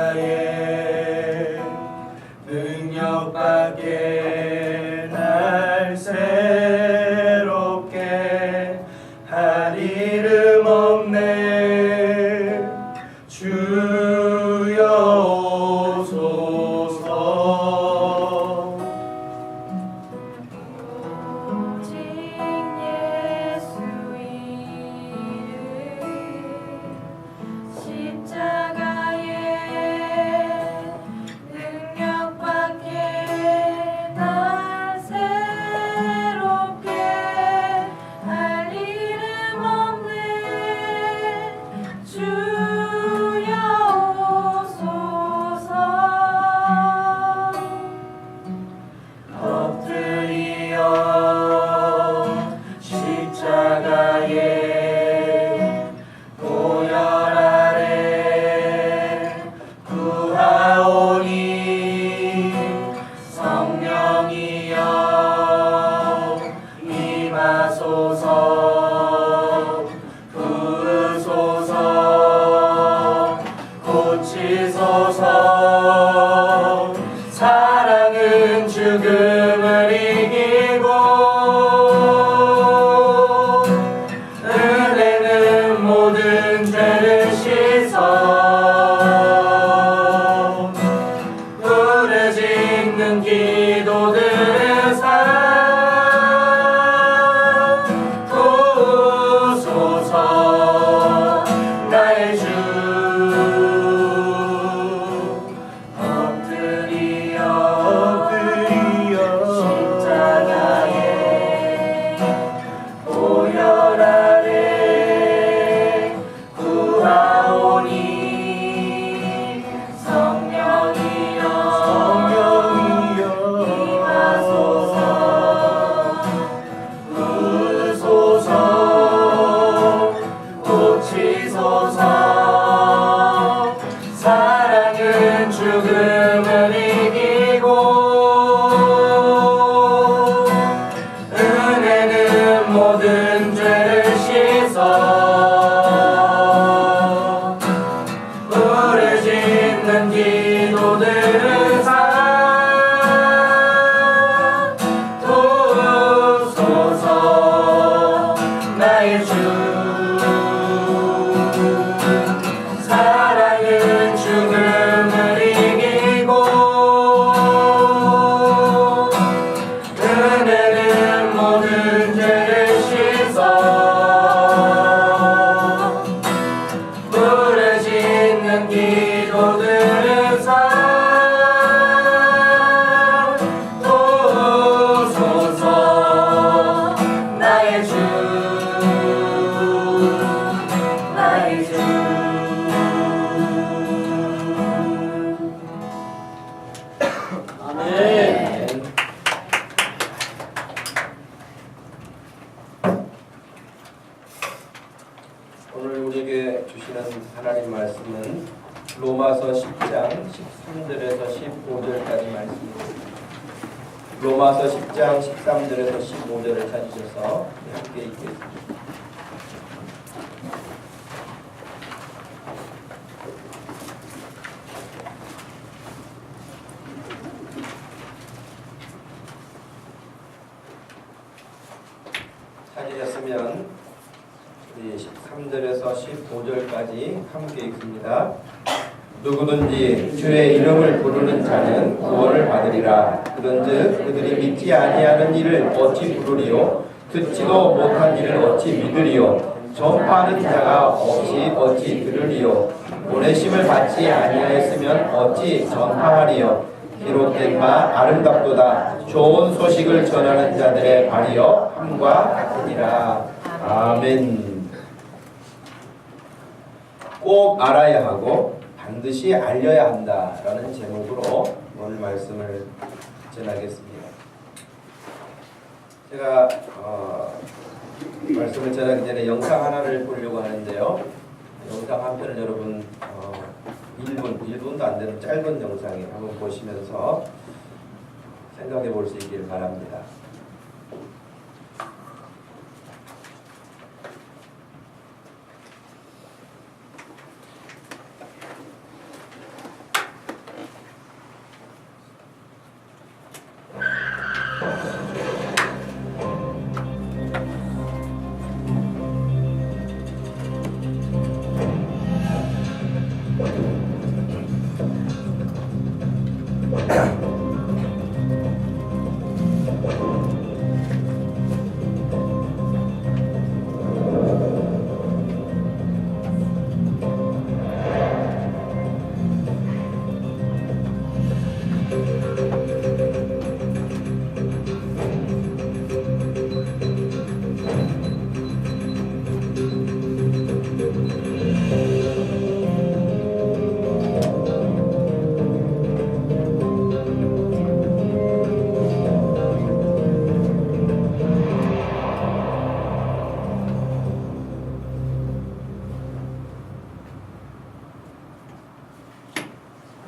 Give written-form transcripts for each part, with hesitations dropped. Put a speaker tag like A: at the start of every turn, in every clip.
A: 십자가의 능력밖에 날 새롭게 할 이름 없네. 주여 오소서.
B: 오직 예수 이름 십자가의 능력밖에 날 새롭게 할 이름 없네. 주여 오소서.
A: 엎드리어 십자가의 보혈 아래 구하오니 성령이여 임하소서. 부으소서. 고치소서. 사랑은 죽음을 이기고 은혜는 모든 죄를 씻어 부르짖는 기도들을 사 도우소서. 나의 주 엎드리어 십자가의 보혈 아래 구하오니 성령이여 임하소서. 부으소서. 고치소서. 사랑은 죽음을 이기고 은혜는 모든 죄를 씻어 부르짖는 기도들을 사 도우소서. 나의 주 사랑은 죽음을 이기고 은혜는 모든 죄를 씻어 부르짖는 기도들을 사 도우소서. 나의 주 나의 주.
C: 아멘. 오늘 우리에게 주시는 하나님 말씀은 로마서 10장 13절에서 15절까지 말씀입니다. 로마서 10장 13절에서 15절을 찾으셔서 함께 읽겠습니다. 찾으셨으면 우리 13절에서 15절까지 함께 읽습니다. 누구든지 주의 이름을 부르는 자는 구원을 받으리라. 그런즉 그들이 믿지 아니하는 일을 어찌 부르리요? 듣지도 못한 일을 어찌 믿으리요? 전파하는 자가 없이 어찌 들으리요? 보내심을 받지 아니하였으면 어찌 전파하리요? 기록된 바 아름답도다. 좋은 소식을 전하는 자들의 발이여 함과 같으니라. 아멘. 꼭 알아야 하고 반드시 알려야 한다라는 제목으로 오늘 말씀을 전하겠습니다. 제가 말씀을 전하기 전에 영상 하나를 보려고 하는데요. 영상 한 편을 여러분 1분도 안 되는 짧은 영상에 한번 보시면서 생각해 볼 수 있기를 바랍니다.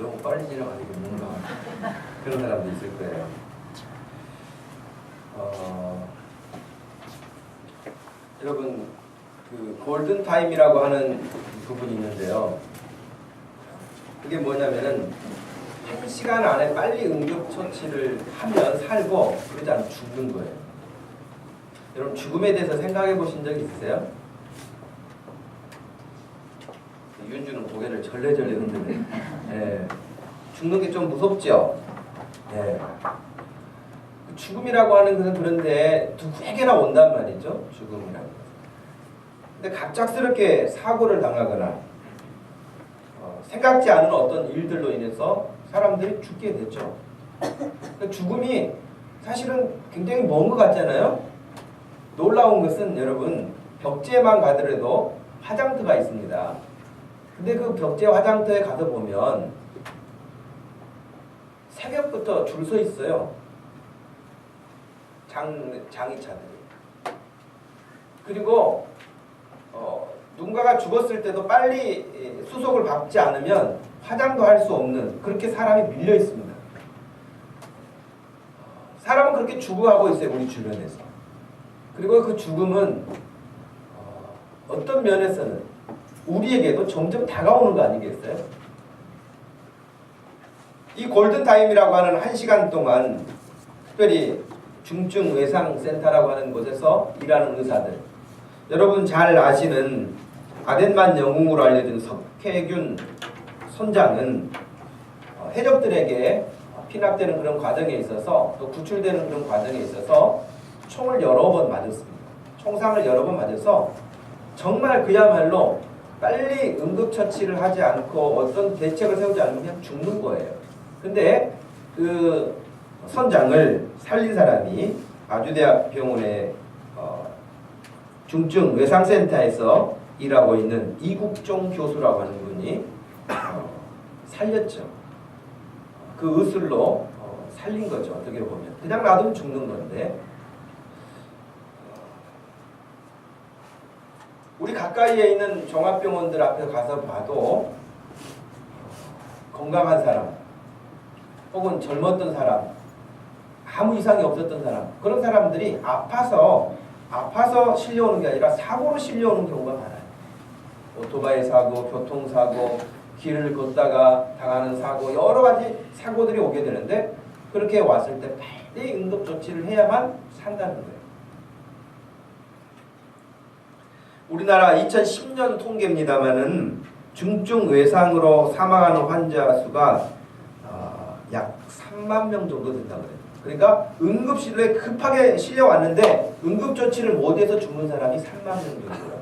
C: 너무 빨리 지나가니까 뭔가 그런 사람도 있을 거예요. 여러분 그 골든 타임이라고 하는 부분이 있는데요. 그게 뭐냐면은 1시간 안에 빨리 응급처치를 하면 살고 그러지 않으면 죽는 거예요. 여러분 죽음에 대해서 생각해 보신 적 있으세요? 윤주는 고개를 절레절레 흔드네. 예. 죽는 게 좀 무섭죠? 예. 죽음이라고 하는 것은 그런데 누구에게나 온단 말이죠. 죽음이라고. 근데 갑작스럽게 사고를 당하거나 생각지 않은 어떤 일들로 인해서 사람들이 죽게 됐죠. 죽음이 사실은 굉장히 먼 것 같잖아요. 놀라운 것은 여러분 벽지에만 가더라도 화장터가 있습니다. 근데 그 벽지 화장터에 가서 보면 새벽부터 줄 서 있어요. 장의차들이. 그리고 누군가가 죽었을 때도 빨리 수속을 받지 않으면 화장도 할 수 없는 그렇게 사람이 밀려 있습니다. 사람은 그렇게 죽어가고 있어요. 우리 주변에서. 그리고 그 죽음은 어떤 면에서는 우리에게도 점점 다가오는 거 아니겠어요? 이 골든타임이라고 하는 1시간 동안 특별히 중증외상센터라고 하는 곳에서 일하는 의사들, 여러분 잘 아시는 아덴만 영웅으로 알려진 석혜균 선장은 해적들에게 피납되는 그런 과정에 있어서 또 구출되는 그런 과정에 있어서 총을 여러 번 맞았습니다. 총상을 여러 번 맞아서 정말 그야말로 빨리 응급처치를 하지 않고 어떤 대책을 세우지 않으면 그냥 죽는 거예요. 근데 그 선장을 살린 사람이 아주대학 병원의 중증외상센터에서 일하고 있는 이국종 교수라고 하는 분이 살렸죠. 그 의술로 살린 거죠. 어떻게 보면 그냥 놔두면 죽는 건데 우리 가까이에 있는 종합병원들 앞에 가서 봐도 건강한 사람 혹은 젊었던 사람 아무 이상이 없었던 사람 그런 사람들이 아파서 실려오는 게 아니라 사고로 실려오는 경우가 많아요. 오토바이 사고, 교통사고, 길을 걷다가 당하는 사고 여러 가지 사고들이 오게 되는데 그렇게 왔을 때 빨리 응급조치를 해야만 산다는 거예요. 우리나라 2010년 통계입니다마는 중증외상으로 사망하는 환자 수가 약 3만 명 정도 된다고 해요. 그러니까 응급실에 급하게 실려왔는데 응급조치를 못해서 죽는 사람이 3만 명 정도라는 거예요.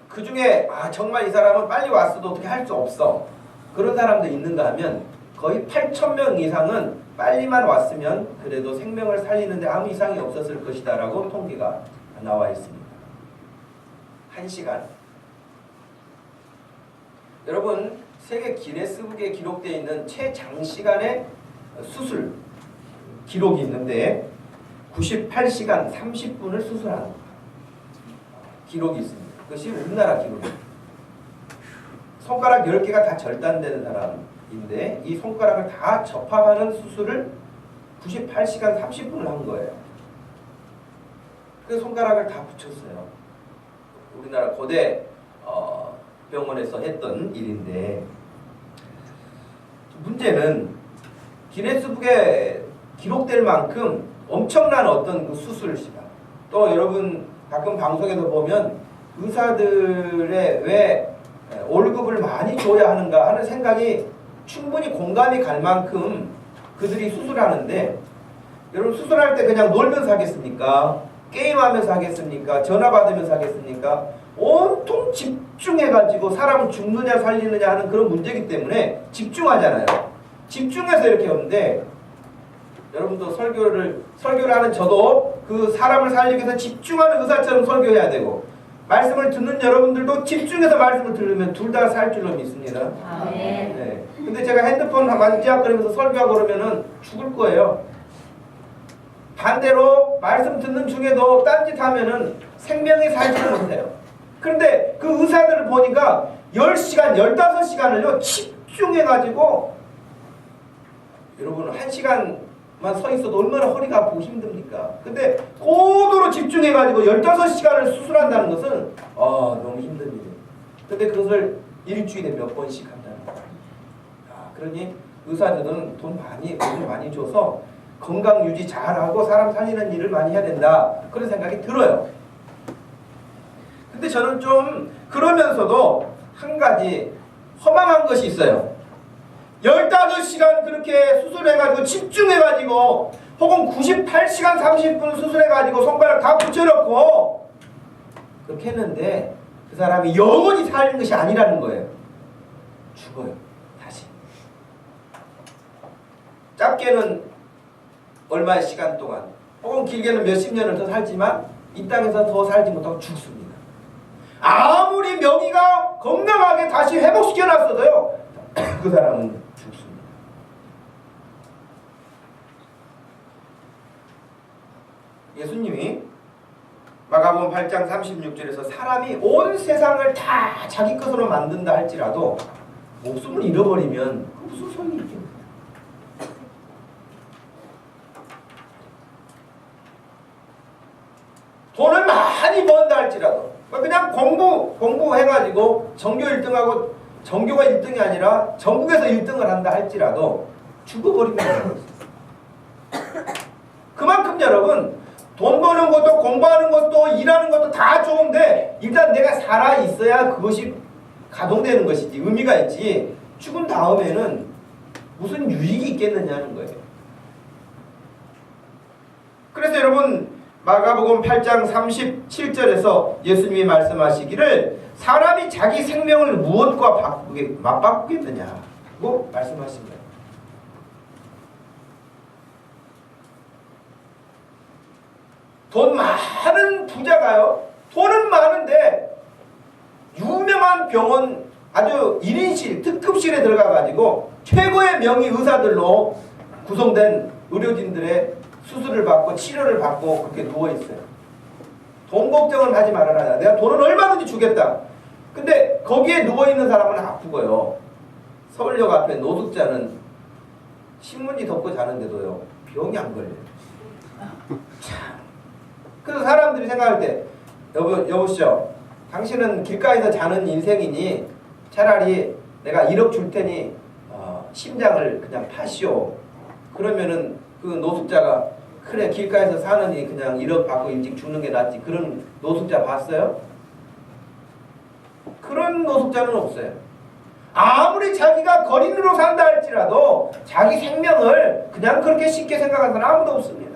C: 그 중에 정말 이 사람은 빨리 왔어도 어떻게 할 수 없어. 그런 사람도 있는가 하면 거의 8,000명 이상은 빨리만 왔으면 그래도 생명을 살리는데 아무 이상이 없었을 것이다 라고 통계가 나와 있습니다. 1시간. 여러분 세계 기네스북에 기록되어 있는 최장시간의 수술 기록이 있는데 98시간 30분을 수술한 기록이 있습니다. 그것이 우리나라 기록입니다. 손가락 10개가 다 절단되는 사람인데 이 손가락을 다 접합하는 수술을 98시간 30분을 한 거예요. 그 손가락을 다 붙였어요. 우리나라 고대 병원에서 했던 일인데 문제는 기네스북에 기록될 만큼 엄청난 어떤 그 수술 시간 또 여러분 가끔 방송에서 보면 의사들의 왜 월급을 많이 줘야 하는가 하는 생각이 충분히 공감이 갈 만큼 그들이 수술하는데 여러분 수술할 때 그냥 놀면서 하겠습니까? 게임하면서 하겠습니까? 전화 받으면서 하겠습니까? 온통 집중해가지고 사람을 죽느냐 살리느냐 하는 그런 문제이기 때문에 집중하잖아요. 집중해서 이렇게 하는데 여러분도 설교를 하는 저도 그 사람을 살리기 위해서 집중하는 의사처럼 설교해야 되고 말씀을 듣는 여러분들도 집중해서 말씀을 들으면 둘 다 살 줄로 믿습니다. 네. 근데 제가 핸드폰 만지작거리면서 설교하고 그러면은 죽을 거예요. 반대로 말씀 듣는 중에도 딴짓하면은 생명이 살지를 못해요. 그런데 그 의사들을 보니까 10시간, 15시간을요 집중해가지고, 여러분 1시간만 서 있어도 얼마나 허리가 아프고 힘듭니까? 근데 고도로 집중해가지고 15시간을 수술한다는 것은 너무 힘든 일이에요. 근데 그것을 일주일에 몇 번씩 한다는 거예요. 그러니 의사들은 돈 많이 줘서 건강 유지 잘하고 사람 살리는 일을 많이 해야 된다, 그런 생각이 들어요. 근데 저는 좀 그러면서도 한 가지 허망한 것이 있어요. 15시간 그렇게 수술해가지고 집중해가지고, 혹은 98시간 30분 수술해가지고 손가락 다 붙여놓고 그렇게 했는데 그 사람이 영원히 사는 것이 아니라는 거예요. 죽어요, 다시. 짧게는 얼마의 시간 동안, 혹은 길게는 몇십 년을 더 살지만 이 땅에서 더 살지 못하고 죽습니다. 아무리 명의가 건강하게 다시 회복시켜놨어도요 그 사람은 죽습니다. 예수님이 마가복음 8장 36절에서 사람이 온 세상을 다 자기 것으로 만든다 할지라도 목숨을 잃어버리면 그 무슨 소용이 있겠습니까? 돈을 많이 번다 할지라도, 그냥 공부해가지고 전교 1등하고, 전교가 1등이 아니라 전국에서 1등을 한다 할지라도 죽어버리면 되는 거예요. 그만큼 여러분, 돈 버는 것도 공부하는 것도 일하는 것도 다 좋은데 일단 내가 살아있어야 그것이 가동되는 것이지, 의미가 있지, 죽은 다음에는 무슨 유익이 있겠느냐는 거예요. 그래서 여러분, 마가복음 8장 37절에서 예수님이 말씀하시기를 사람이 자기 생명을 무엇과 맞바꾸겠느냐고 말씀하십니다. 돈 많은 부자가요, 돈은 많은데 유명한 병원 아주 1인실 특급실에 들어가가지고 최고의 명의 의사들로 구성된 의료진들의 수술을 받고 치료를 받고 그렇게 누워있어요. 돈 걱정은 하지 말아라, 내가 돈은 얼마든지 주겠다. 근데 거기에 누워있는 사람은 아프고요, 서울역 앞에 노숙자는 신문지 덮고 자는데도요 병이 안 걸려요. 참. 그래서 사람들이 생각할 때, 여보시오, 당신은 길가에서 자는 인생이니 차라리 내가 1억 줄 테니 심장을 그냥 파시오. 그러면은 그 노숙자가 그래 길가에서 사느니 그냥 1억 받고 일찍 죽는 게 낫지, 그런 노숙자 봤어요? 그런 노숙자는 없어요. 아무리 자기가 거린으로 산다 할지라도 자기 생명을 그냥 그렇게 쉽게 생각하는 사람 아무도 없습니다.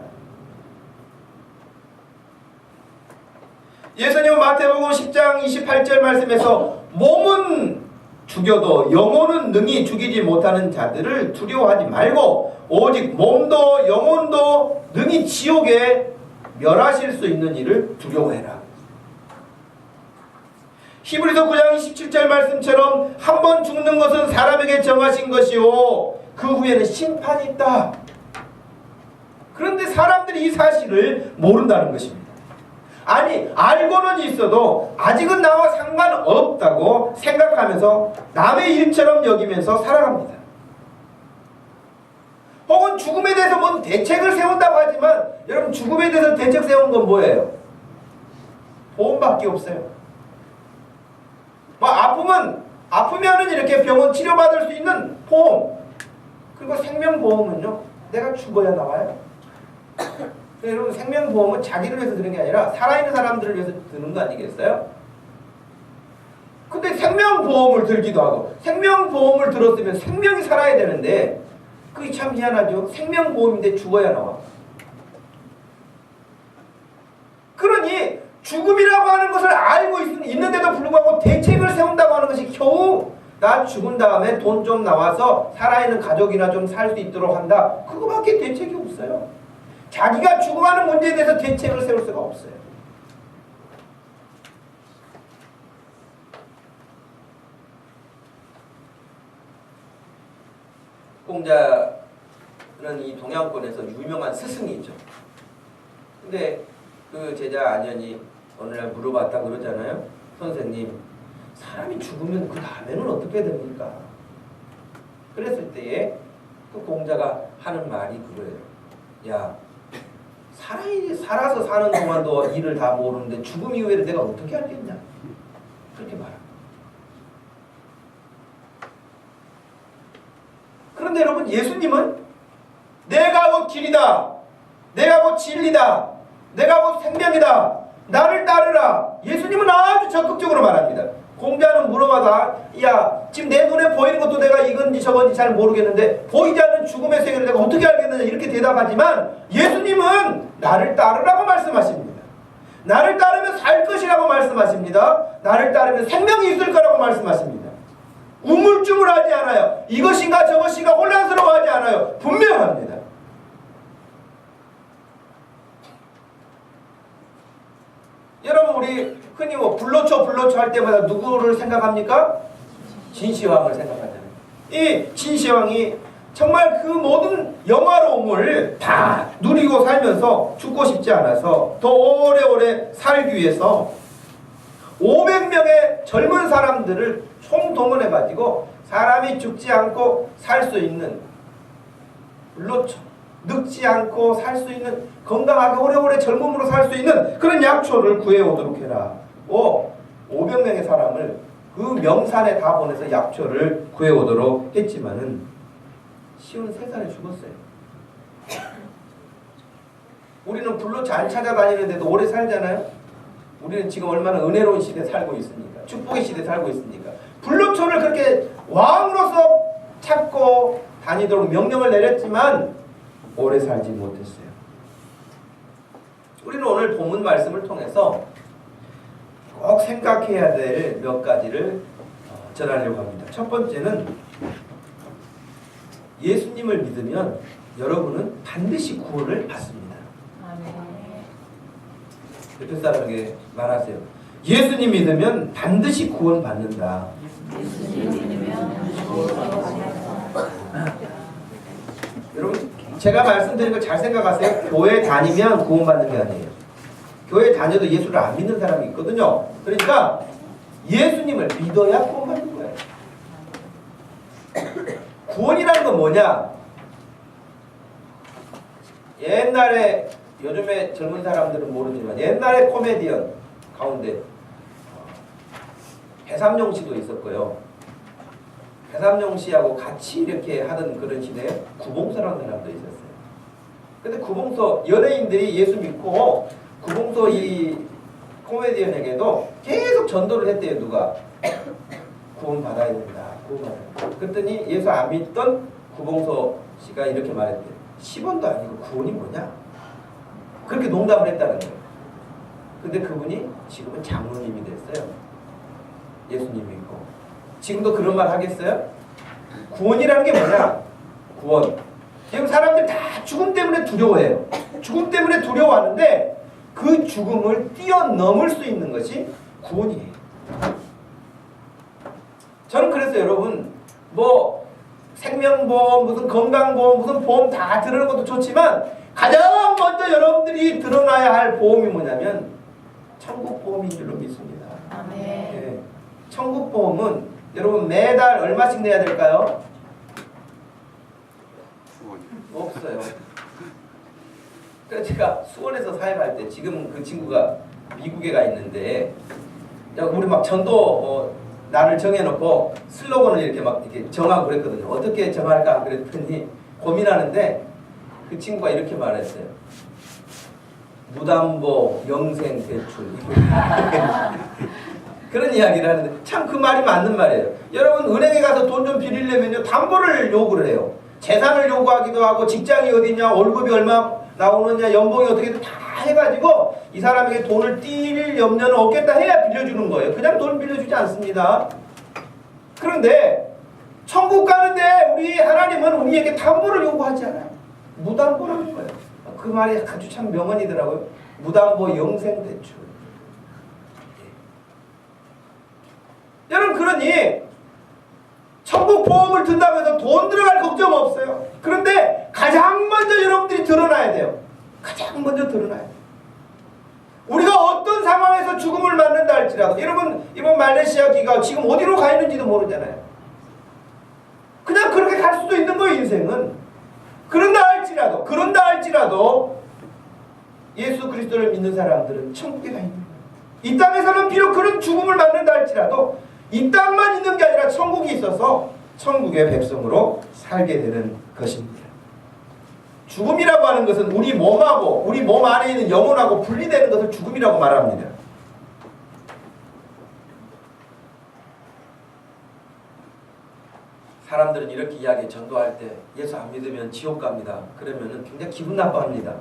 C: 예수님은 마태복음 10장 28절 말씀에서 몸은 죽여도 영혼은 능히 죽이지 못하는 자들을 두려워하지 말고 오직 몸도 영혼도 능히 지옥에 멸하실 수 있는 이를 두려워해라. 히브리서 9장 27절 말씀처럼 한 번 죽는 것은 사람에게 정하신 것이요 그 후에는 심판이 있다. 그런데 사람들이 이 사실을 모른다는 것입니다. 아니, 알고는 있어도 아직은 나와 상관없다고 생각하면서 남의 일처럼 여기면서 살아갑니다. 혹은 죽음에 대해서 뭔 대책을 세운다고 하지만 여러분, 죽음에 대해서 대책 세운 건 뭐예요? 보험밖에 없어요. 뭐 아프면은 이렇게 병원 치료받을 수 있는 보험, 그리고 생명보험은요 내가 죽어야 나와요. 여러분, 생명보험은 자기를 위해서 드는 게 아니라 살아있는 사람들을 위해서 드는 거 아니겠어요? 근데 생명보험을 들기도 하고, 생명보험을 들었으면 생명이 살아야 되는데 그게 참 희한하죠. 생명보험인데 죽어야 나와. 그러니 죽음이라고 하는 것을 알고 있는데도 불구하고 대책을 세운다고 하는 것이 겨우 나 죽은 다음에 돈 좀 나와서 살아있는 가족이나 좀 살 수 있도록 한다, 그거밖에 대책이 없어요. 자기가 죽어가는 문제에 대해서 대책을 세울 수가 없어요. 공자는 이 동양권에서 유명한 스승이죠. 근데 그 제자 안현이 어느 날 물어봤다 그러잖아요. 선생님, 사람이 죽으면 그 다음에는 어떻게 됩니까? 그랬을 때에 그 공자가 하는 말이 그거예요. 야, 살아서 사는 동안도 일을 다 모르는데 죽음 이후에는 내가 어떻게 알겠냐? 그렇게 말합니다. 그런데 여러분, 예수님은 내가 곧 길이다, 내가 곧 진리다, 내가 곧 생명이다, 나를 따르라. 예수님은 아주 적극적으로 말합니다. 공자는 물어봐다, 야, 지금 내 눈에 보이는 것도 내가 이건지 저건지 잘 모르겠는데 보이지 않는 죽음의 세계를 내가 어떻게 알겠느냐, 이렇게 대답하지만 예수님은 나를 따르라고 말씀하십니다. 나를 따르면 살 것이라고 말씀하십니다. 나를 따르면 생명이 있을 거라고 말씀하십니다. 우물쭈물하지 않아요. 이것인가 저것인가 혼란스러워하지 않아요. 분명합니다. 여러분, 우리 흔히 불로초 할 때마다 누구를 생각합니까? 진시황을 생각하잖아요. 이 진시황이 정말 그 모든 영화로움을 다 누리고 살면서 죽고 싶지 않아서 더 오래오래 살기 위해서 500명의 젊은 사람들을 총동원해가지고 사람이 죽지 않고 살 수 있는, 불로초, 늙지 않고 살 수 있는, 건강하게 오래오래 젊음으로 살 수 있는 그런 약초를 구해오도록 해라. 500명의 사람을 그 명산에 다 보내서 약초를 구해오도록 했지만은 53살에 죽었어요. 우리는 불로 잘 찾아다니는데도 오래 살잖아요. 우리는 지금 얼마나 은혜로운 시대에 살고 있습니까? 축복의 시대에 살고 있습니까? 불로초를 그렇게 왕으로서 찾고 다니도록 명령을 내렸지만 오래 살지 못했어요. 우리는 오늘 본문 말씀을 통해서 꼭 생각해야 될 몇 가지를 전하려고 합니다. 첫 번째는 예수님을 믿으면 여러분은 반드시 구원을 받습니다. 옆에 사람에게 말하세요. 예수님 믿으면 반드시 구원 받는다. 여러분, 제가 말씀드린 걸 잘 생각하세요. 교회 다니면 구원 받는 게 아니에요. 교회 다녀도 예수를 안 믿는 사람이 있거든요. 그러니까 예수님을 믿어야 구원 받는 거예요. 구원이라는 건 뭐냐? 옛날에, 요즘에 젊은 사람들은 모르지만 옛날에 코미디언 가운데 배삼룡 씨도 있었고요. 배삼룡 씨하고 같이 이렇게 하던 그런 시대에 구봉서라는 사람도 있었어요. 근데 구봉서, 연예인들이 예수 믿고 구봉서 이 코미디언에게도 계속 전도를 했대요. 누가? 구원 받아야 된다. 구원 받아야 된다. 그랬더니 예수 안 믿던 구봉서 씨가 이렇게 말했대요. 10원도 아니고 구원이 뭐냐? 그렇게 농담을 했다는 거예요. 근데 그분이 지금은 장로님이 됐어요. 예수님 믿고. 지금도 그런 말 하겠어요? 구원이라는 게 뭐냐? 구원. 지금 사람들 다 죽음 때문에 두려워해요. 죽음 때문에 두려워하는데 그 죽음을 뛰어넘을 수 있는 것이 구원이에요. 저는 그래서 여러분, 뭐 생명보험, 무슨 건강보험, 무슨 보험 다 들으는 것도 좋지만 가장 먼저 여러분들이 들어놔야 할 보험이 뭐냐면 천국보험인 줄로 믿습니다. 네. 천국보험은 여러분 매달 얼마씩 내야 될까요? 없어요. 그래서 제가 수원에서 사역할 때, 지금 그 친구가 미국에 가 있는데, 우리 막 전도 날을 정해놓고 슬로건을 이렇게 막 이렇게 정하고 그랬거든요. 어떻게 정할까 그랬더니 고민하는데 그 친구가 이렇게 말했어요. 무담보 영생 대출. 그런 이야기를 하는데 참 그 말이 맞는 말이에요. 여러분, 은행에 가서 돈 좀 빌리려면요, 담보를 요구를 해요. 재산을 요구하기도 하고, 직장이 어디냐, 월급이 얼마 나오느냐, 연봉이 어떻게 다 해가지고 이 사람에게 돈을 뛸 염려는 없겠다 해야 빌려주는 거예요. 그냥 돈 빌려주지 않습니다. 그런데 천국 가는데 우리 하나님은 우리에게 담보를 요구하지 않아요. 무담보라는 거예요. 그 말이 아주 참 명언이더라고요. 무담보 영생대출. 여러분, 그러니 천국 보험을 든다고 해서 돈 들어갈 걱정 없어요. 그런데 가장 먼저 여러분들이 드러나야 돼요. 가장 먼저 드러나야 돼요. 우리가 어떤 상황에서 죽음을 맞는다 할지 할지라도 여러분 이번 말레이시아 기가 지금 어디로 가 있는지도 모르잖아요. 그냥 그렇게 갈 수도 있는 거예요. 인생은. 그런다 할지라도 예수 그리스도를 믿는 사람들은 천국에 가 있는 거예요. 이 땅에서는 비록 그런 죽음을 맞는다 할지라도 이 땅만 있는 게 아니라 천국이 있어서 천국의 백성으로 살게 되는 것입니다. 죽음이라고 하는 것은 우리 몸하고 우리 몸 안에 있는 영혼하고 분리되는 것을 죽음이라고 말합니다. 사람들은 이렇게 이야기해. 전도할 때 예수 안 믿으면 지옥 갑니다. 그러면은 굉장히 기분 나빠합니다.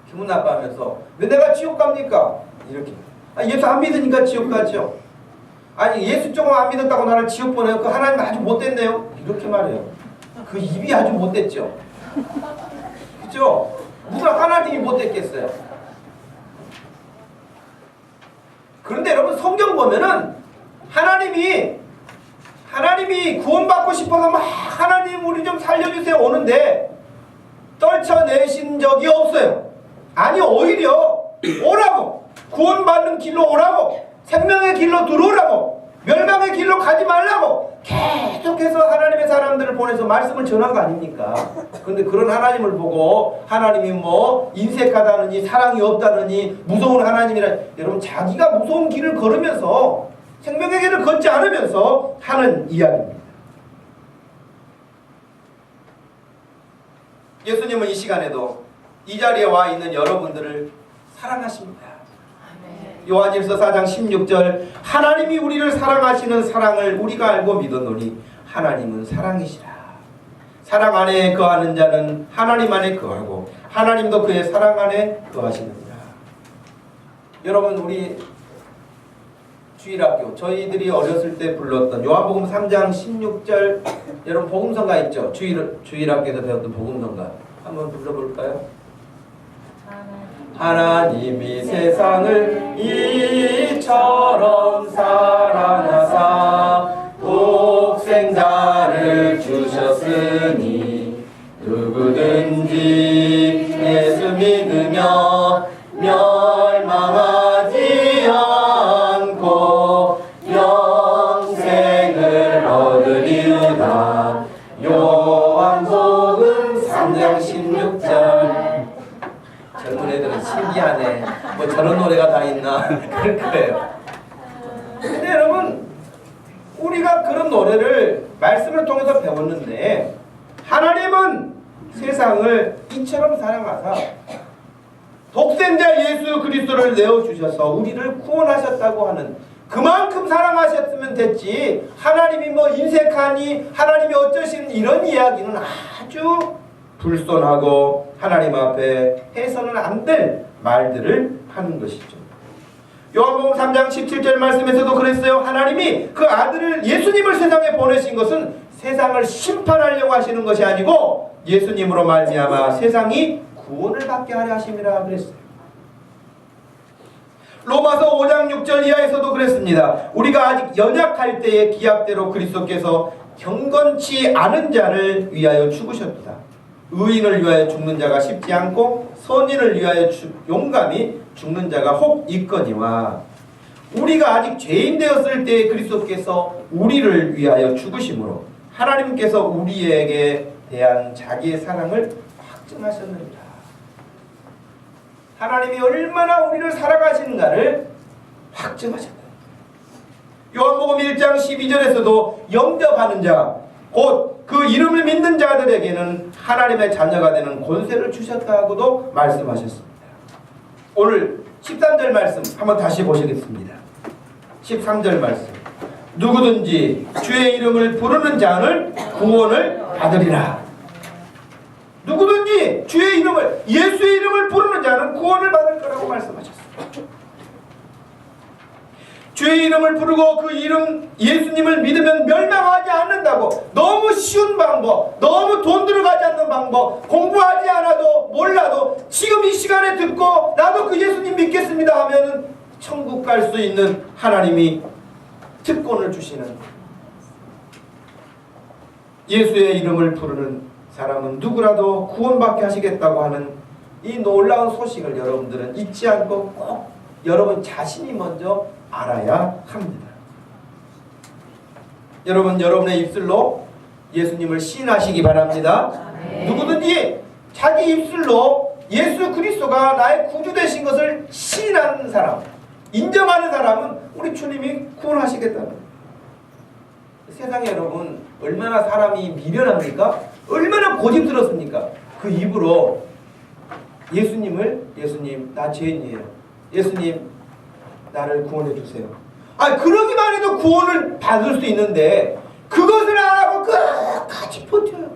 C: 기분 나빠하면서 왜 내가 지옥 갑니까? 이렇게. 예수 안 믿으니까 지옥 가죠. 아니 예수 조금 안 믿었다고 나를 지옥 보내요. 그 하나님 아주 못됐네요. 이렇게 말해요. 그 입이 아주 못됐죠. 그죠? 누가 하나님이 못됐겠어요. 그런데 여러분 성경 보면은 하나님이 구원받고 싶어서 막 하나님 우리 좀 살려주세요 오는데 떨쳐내신 적이 없어요. 아니 오히려 오라고, 구원받는 길로 오라고, 생명의 길로 들어오라고, 멸망의 길로 가지 말라고 계속해서 하나님의 사람들을 보내서 말씀을 전한 거 아닙니까? 그런데 그런 하나님을 보고 하나님이 뭐 인색하다느니 사랑이 없다느니 무서운 하나님이라, 여러분 자기가 무서운 길을 걸으면서 생명의 길을 걷지 않으면서 하는 이야기입니다. 예수님은 이 시간에도 이 자리에 와 있는 여러분들을 사랑하십니다. 요한일서 4장 16절 하나님이 우리를 사랑하시는 사랑을 우리가 알고 믿었노니 하나님은 사랑이시라. 사랑 안에 거하는 자는 하나님 안에 거하고 하나님도 그의 사랑 안에 거하시느니라. 여러분 우리 주일학교 저희들이 어렸을 때 불렀던 요한복음 3장 16절 여러분 복음성가 있죠? 주일학교에서 배웠던 복음성가 한번 불러볼까요? 하나님이 세상을 이처럼 사랑하사 독생자를 주셨으니 누구든지 예수 믿으며 멸망하지 않고 영생을 얻으리로다. 요한복음 3장 16절. 젊은 애들은 신기하네. 뭐 저런 노래가 다 있나? 그럴 거예요. 근데 여러분, 우리가 그런 노래를 말씀을 통해서 배웠는데 하나님은 세상을 이처럼 사랑하사 독생자 예수 그리스도를 내어주셔서 우리를 구원하셨다고 하는, 그만큼 사랑하셨으면 됐지 하나님이 뭐 인색하니 하나님이 어쩌시는 이런 이야기는 아주 불손하고 하나님 앞에 해서는 안 될 말들을 하는 것이죠. 요한복음 3장 17절 말씀에서도 그랬어요. 하나님이 그 아들을 예수님을 세상에 보내신 것은 세상을 심판하려고 하시는 것이 아니고 예수님으로 말미암아 세상이 구원을 받게 하려 하심이라 그랬어요. 로마서 5장 6절 이하에서도 그랬습니다. 우리가 아직 연약할 때의 기약대로 그리스도께서 경건치 않은 자를 위하여 죽으셨도다. 의인을 위하여 죽는 자가 쉽지 않고 선인을 위하여 용감히 죽는 자가 혹 있거니와, 우리가 아직 죄인 되었을 때에 그리스도께서 우리를 위하여 죽으심으로 하나님께서 우리에게 대한 자기의 사랑을 확증하셨느니라. 하나님이 얼마나 우리를 사랑하시는가를 확증하셨다. 요한복음 1장 12절에서도 영접하는 자, 곧 그 이름을 믿는 자들에게는 하나님의 자녀가 되는 권세를 주셨다고도 말씀하셨습니다. 오늘 13절 말씀 한번 다시 보시겠습니다. 13절 말씀. 누구든지 주의 이름을 부르는 자는 구원을 받으리라. 누구든지 주의 이름을, 예수의 이름을 부르는 자는 구원을 받을 거라고 말씀하셨습니다. 주의 이름을 부르고 그 이름 예수님을 믿으면 멸망하지 않는다고. 너무 쉬운 방법, 너무 돈 들어가지 않는 방법, 공부하지 않아도 몰라도 지금 이 시간에 듣고 나도 그 예수님 믿겠습니다 하면은 천국 갈 수 있는 하나님이 특권을 주시는, 예수의 이름을 부르는 사람은 누구라도 구원받게 하시겠다고 하는 이 놀라운 소식을 여러분들은 잊지 않고 꼭 여러분 자신이 먼저 알아야 합니다. 여러분, 여러분의 입술로 예수님을 시인하시기 바랍니다. 누구든지 자기 입술로 예수 그리스도가 나의 구주 되신 것을 시인하는 사람, 인정하는 사람은 우리 주님이 구원하시겠다는 거예요. 세상에 여러분 얼마나 사람이 미련합니까? 얼마나 고집스럽습니까? 그 입으로 예수님 나 죄인이에요. 예수님 나를 구원해 주세요. 그러기만 해도 구원을 받을 수 있는데 그것을 안 하고 끝까지 버텨요.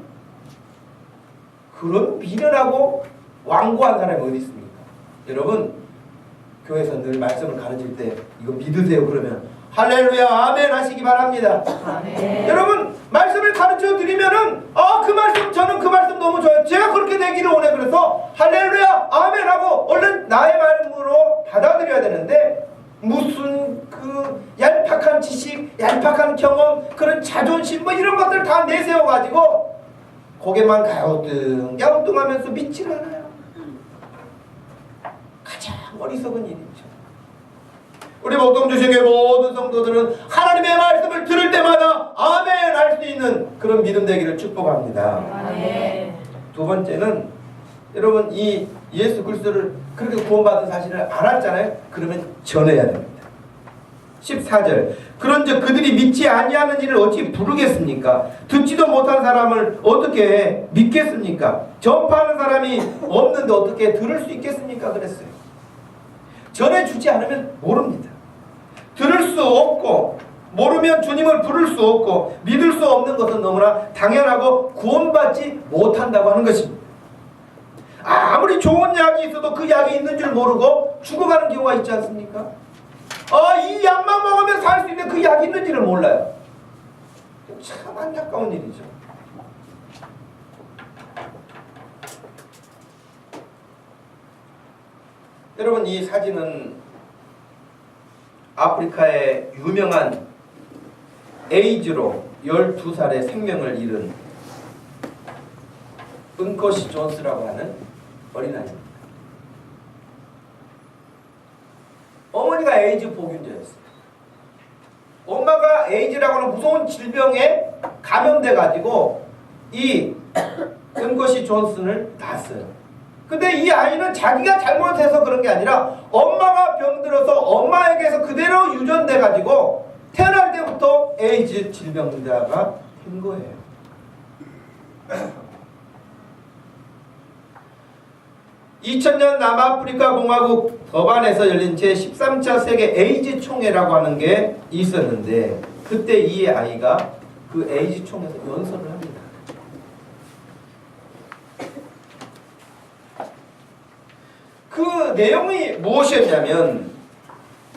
C: 그런 미련하고 완고한 사람이 어디 있습니까? 여러분, 교회에서 늘 말씀을 가르칠 때 이거 믿으세요 그러면 할렐루야 아멘 하시기 바랍니다.
B: 아멘.
C: 여러분, 말씀을 가르쳐 드리면은 저는 그 말씀 너무 좋아요. 제가 그렇게 되기를 원해. 그래서 할렐루야 아멘 하고 얼른 나의 마음으로 받아들여야 되는데 무슨 그 얄팍한 지식, 얄팍한 경험, 그런 자존심 이런 것들 다 내세워 가지고 고개만 갸우뚱하면서 믿질 않아요. 가장 어리석은 일이죠. 우리 목동주식의 모든 성도들은 하나님의 말씀을 들을 때마다 아멘 할 수 있는 그런 믿음 되기를 축복합니다.
B: 아멘.
C: 두 번째는 여러분, 이 예수 그리스도를 그렇게 구원받은 사실을 알았잖아요. 그러면 전해야 됩니다. 14절 그런즉 그들이 믿지 아니하는 일을 어찌 부르겠습니까? 듣지도 못한 사람을 어떻게 믿겠습니까? 전파하는 사람이 없는데 어떻게 들을 수 있겠습니까? 그랬어요. 전해주지 않으면 모릅니다. 들을 수 없고 모르면 주님을 부를 수 없고 믿을 수 없는 것은 너무나 당연하고 구원받지 못한다고 하는 것입니다. 아무리 좋은 약이 있어도 그 약이 있는 줄 모르고 죽어가는 경우가 있지 않습니까? 이 약만 먹으면 살 수 있는데 그 약이 있는지를 몰라요. 참 안타까운 일이죠. 여러분, 이 사진은 아프리카의 유명한 에이즈로 12살의 생명을 잃은 은코시 존스라고 하는 어린아이입니다. 어머니가 에이즈 보균자였어요. 엄마가 에이즈라고 하는 무서운 질병에 감염돼가지고 이 은코시 존슨을 낳았어요. 근데 이 아이는 자기가 잘못해서 그런 게 아니라 엄마가 병들어서 엄마에게서 그대로 유전돼가지고 태어날 때부터 에이즈 질병자가 된 거예요. 2000년 남아프리카 공화국 더반에서 열린 제13차 세계 에이즈 총회라고 하는 게 있었는데 그때 이 아이가 그 에이즈 총회에서 연설을 합니다. 그 내용이 무엇이었냐면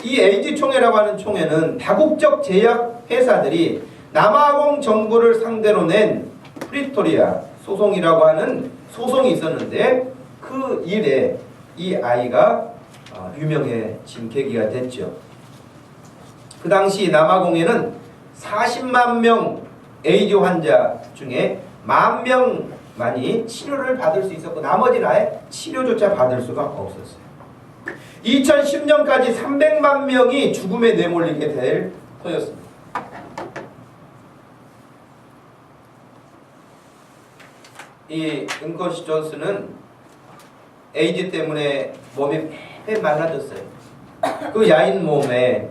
C: 이 에이즈 총회라고 하는 총회는 다국적 제약 회사들이 남아공 정부를 상대로 낸 프리토리아 소송이라고 하는 소송이 있었는데 그 일에 이 아이가 유명해진 계기가 됐죠. 그 당시 남아공에는 40만 명 에이즈 환자 중에 10,000명만이 치료를 받을 수 있었고 나머지는 아예 치료조차 받을 수가 없었어요. 2010년까지 300만 명이 죽음에 내몰리게 될 터였습니다. 이 은코시 존스는 에이즈 때문에 몸이 폐 말라졌어요. 그 야인 몸에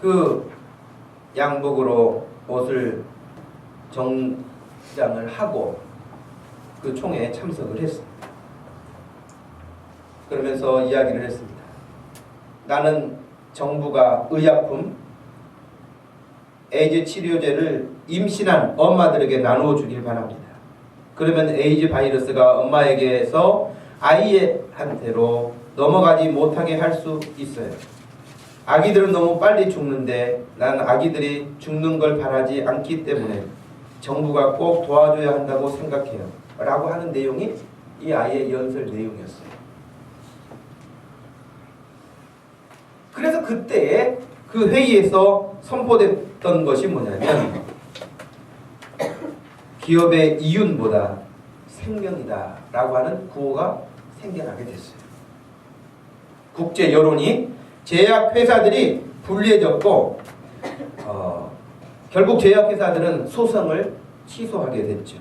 C: 그 양복으로 옷을 정장을 하고 그 총회에 참석을 했습니다. 그러면서 이야기를 했습니다. 나는 정부가 의약품, 에이즈 치료제를 임신한 엄마들에게 나누어 주길 바랍니다. 그러면 에이즈 바이러스가 엄마에게서 아이한테로 넘어가지 못하게 할 수 있어요. 아기들은 너무 빨리 죽는데 난 아기들이 죽는 걸 바라지 않기 때문에 정부가 꼭 도와줘야 한다고 생각해요. 라고 하는 내용이 이 아이의 연설 내용이었어요. 그래서 그때 그 회의에서 선포됐던 것이 뭐냐면 기업의 이윤보다 생명이다 라고 하는 구호가 생겨나게 됐어요. 국제 여론이 제약 회사들이 불리해졌고 결국 제약회사들은 소송을 취소하게 됐죠.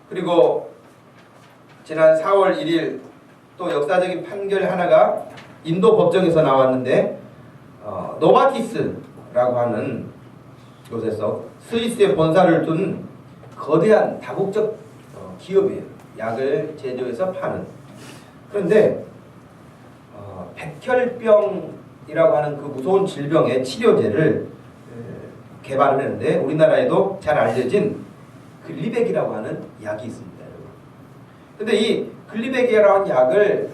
C: 그리고 지난 4월 1일 또 역사적인 판결 하나가 인도 법정에서 나왔는데 노바티스라고 하는 곳에서 스위스에 본사를 둔 거대한 다국적 기업이에요. 약을 제조해서 파는. 그런데 백혈병이라고 하는 그 무서운 질병의 치료제를 개발을 했는데 우리나라에도 잘 알려진 글리백이라고 하는 약이 있습니다. 근데 이 글리백이라고 하는 약을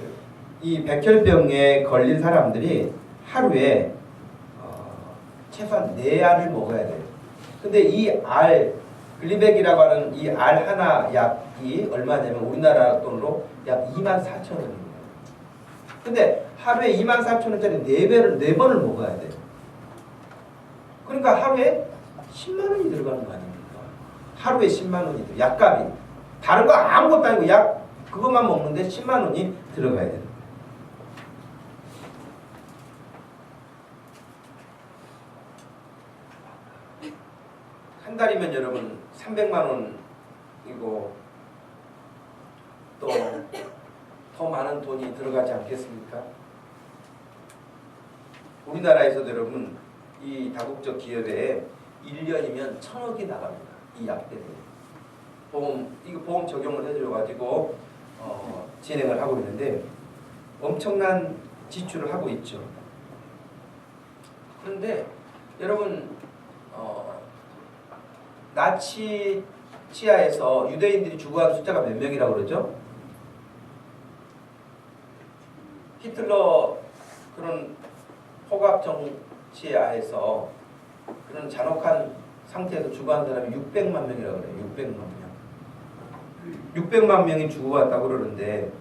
C: 이 백혈병에 걸린 사람들이 하루에 최소한 4알을 먹어야 돼요. 근데 이 글리백이라고 하는 이 알 하나 약이 얼마냐면 우리나라 돈으로 약 24,000원입니다. 근데 하루에 24,000원짜리 4번을 먹어야 돼요. 그러니까 하루에 10만 원이 들어가는 거 아닙니까? 하루에 10만 원이 들어요. 약값이. 다른 거 아무것도 아니고 약 그것만 먹는데 10만 원이 들어가야 돼요. 한 달이면 여러분 300만 원이고 또 더 많은 돈이 들어가지 않겠습니까? 우리나라에서도 여러분 이 다국적 기업에 1년이면 1,000억이 나갑니다. 이 약 때문에. 이거 보험 적용을 해줘가지고 진행을 하고 있는데 엄청난 지출을 하고 있죠. 그런데 여러분 나치 치하에서 유대인들이 죽어간 숫자가 몇 명이라고 그러죠? 히틀러 그런 폭압 정치하에서 그런 잔혹한 상태에서 죽어간 사람이 600만 명이라고 그래요. 600만 명. 600만 명이 죽어갔다고 그러는데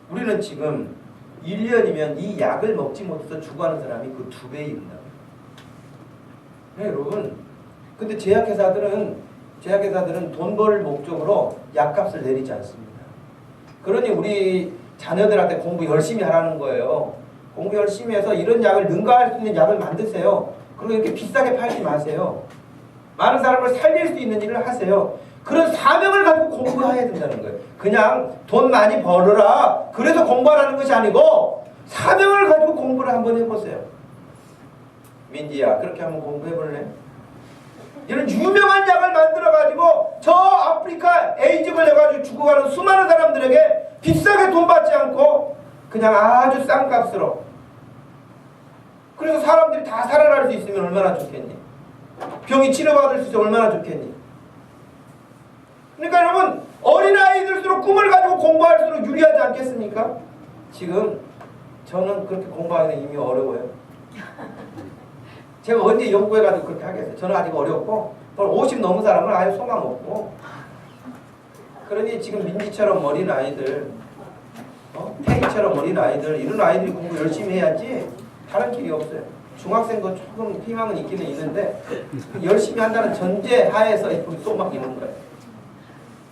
C: 우리는 지금 1년이면 이 약을 먹지 못해서 죽어가는 사람이 그 2배입니다. 네, 여러분. 근데 제약회사들은 돈 벌 목적으로 약값을 내리지 않습니다. 그러니 우리 자녀들한테 공부 열심히 하라는 거예요. 공부 열심히 해서 이런 약을 능가할 수 있는 약을 만드세요. 그리고 이렇게 비싸게 팔지 마세요. 많은 사람을 살릴 수 있는 일을 하세요. 그런 사명을 가지고 공부해야 된다는 거예요. 그냥 돈 많이 벌어라 그래서 공부하라는 것이 아니고 사명을 가지고 공부를 한번 해보세요. 민지야 그렇게 한번 공부해볼래? 이런 유명한 약을 만들어가지고 저 아프리카 에이즈 걸려가지고 죽어가는 수많은 사람들에게 비싸게 돈 받지 않고 그냥 아주 싼 값으로 그래서 사람들이 다 살아날 수 있으면 얼마나 좋겠니? 병이 치료받을 수 있으면 얼마나 좋겠니? 그러니까 여러분 어린아이들수록 꿈을 가지고 공부할수록 유리하지 않겠습니까? 지금 저는 그렇게 공부하기는 이미 어려워요. 제가 언제 연구해가지고 그렇게 하겠어요. 저는 아직 어렵고 50 넘은 사람은 아예 소망 없고 그러니 지금 민지처럼 어린 아이들 태희처럼 어린 아이들 이런 아이들이 공부 열심히 해야지 다른 길이 없어요. 중학생도 조금 희망은 있기는 있는데 열심히 한다는 전제 하에서 소망이 있는 거예요.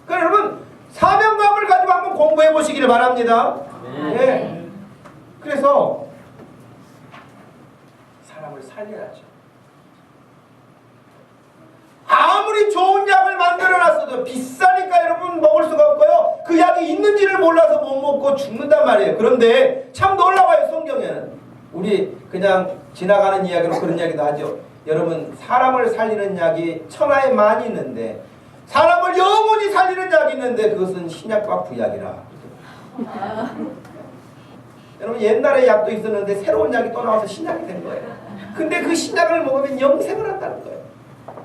C: 그러니까 여러분 사명감을 가지고 한번 공부해 보시기를 바랍니다. 네. 그래서 사람을 살려야죠. 아무리 좋은 약을 만들어놨어도 비싸니까 여러분 먹을 수가 없고요. 그 약이 있는지를 몰라서 못 먹고 죽는단 말이에요. 그런데 참 놀라워요. 성경에는 우리 그냥 지나가는 이야기로 그런 이야기도 하죠. 여러분 사람을 살리는 약이 천하에 많이 있는데 사람을 영원히 살리는 약이 있는데 그것은 신약과 구약이라. 여러분 옛날에 약도 있었는데 새로운 약이 또 나와서 신약이 된 거예요. 근데 그 신약을 먹으면 영생을 한다는 거예요.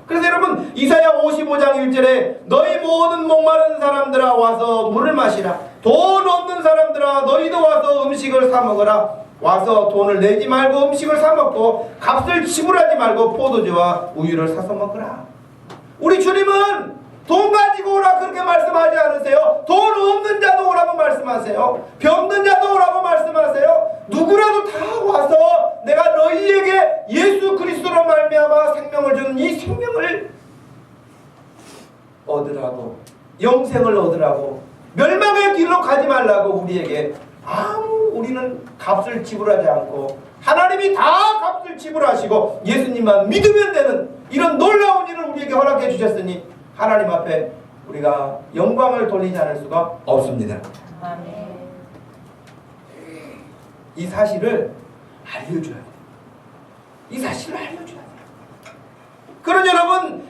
C: 그래서 여러분 이사야 55장 1절에 너희 모든 목마른 사람들아 와서 물을 마시라. 돈 없는 사람들아 너희도 와서 음식을 사 먹어라. 와서 돈을 내지 말고 음식을 사 먹고 값을 지불하지 말고 포도주와 우유를 사서 먹으라. 우리 주님은 돈 가지고 오라 그렇게 말씀하지 않으세요. 돈 없는 자도 오라고 말씀하세요. 병든 자도 오라고 말씀하세요. 누구라도 다 와서 내가 너희에게 예수 그리스도로 말미암아 생명을 주는 이 생명을 얻으라고 영생을 얻으라고 멸망의 길로 가지 말라고 우리에게 아무 우리는 값을 지불하지 않고 하나님이 다 값을 지불하시고 예수님만 믿으면 되는 이런 놀라운 일을 우리에게 허락해 주셨으니 하나님 앞에 우리가 영광을 돌리지 않을 수가 없습니다.
B: 아멘.
C: 이 사실을 알려줘야 돼요. 이 사실을 알려줘야 돼요. 그런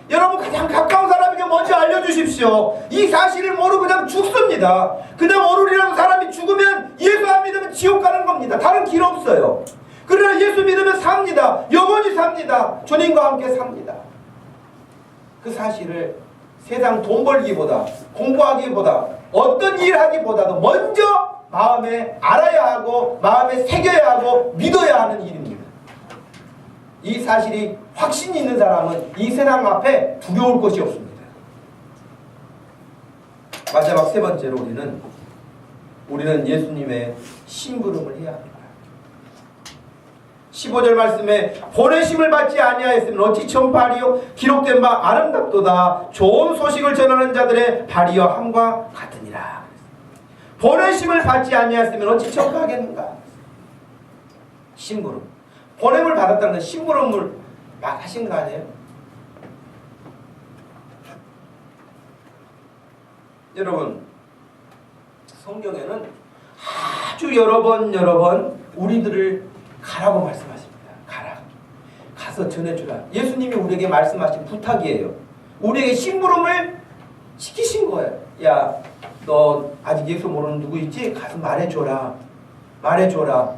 C: 여러분 가장 가까운 사람에게 먼저 알려주십시오. 이 사실을 모르고 그냥 죽습니다. 그냥 오늘이라도 사람이 죽으면 예수 안 믿으면 지옥 가는 겁니다. 다른 길 없어요. 그러나 예수 믿으면 삽니다. 영원히 삽니다. 주님과 함께 삽니다. 그 사실을 세상 돈 벌기보다 공부하기보다 어떤 일 하기보다도 먼저 마음에 알아야 하고 마음에 새겨야 하고 믿어야 하는 일입니다. 이 사실이 확신이 있는 사람은 이 세상 앞에 두려울 것이 없습니다. 마지막 세 번째로 우리는 예수님의 심부름을 해야 합니다. 15절 말씀에 보내심을 받지 아니하였으면 어찌 전파하리요 기록된 바 아름답도다 좋은 소식을 전하는 자들의 발이여 함과 같으니라. 보내심을 받지 아니하였으면 어찌 전파하겠는가. 심부름, 보냄을 받았다는 건 심부름을 막 하신 거 아니에요? 여러분, 성경에는 아주 여러 번 우리들을 가라고 말씀하십니다. 가라. 가서 전해주라. 예수님이 우리에게 말씀하신 부탁이에요. 우리에게 심부름을 시키신 거예요. 야, 너 아직 예수 모르는 누구 있지? 가서 말해줘라. 말해줘라.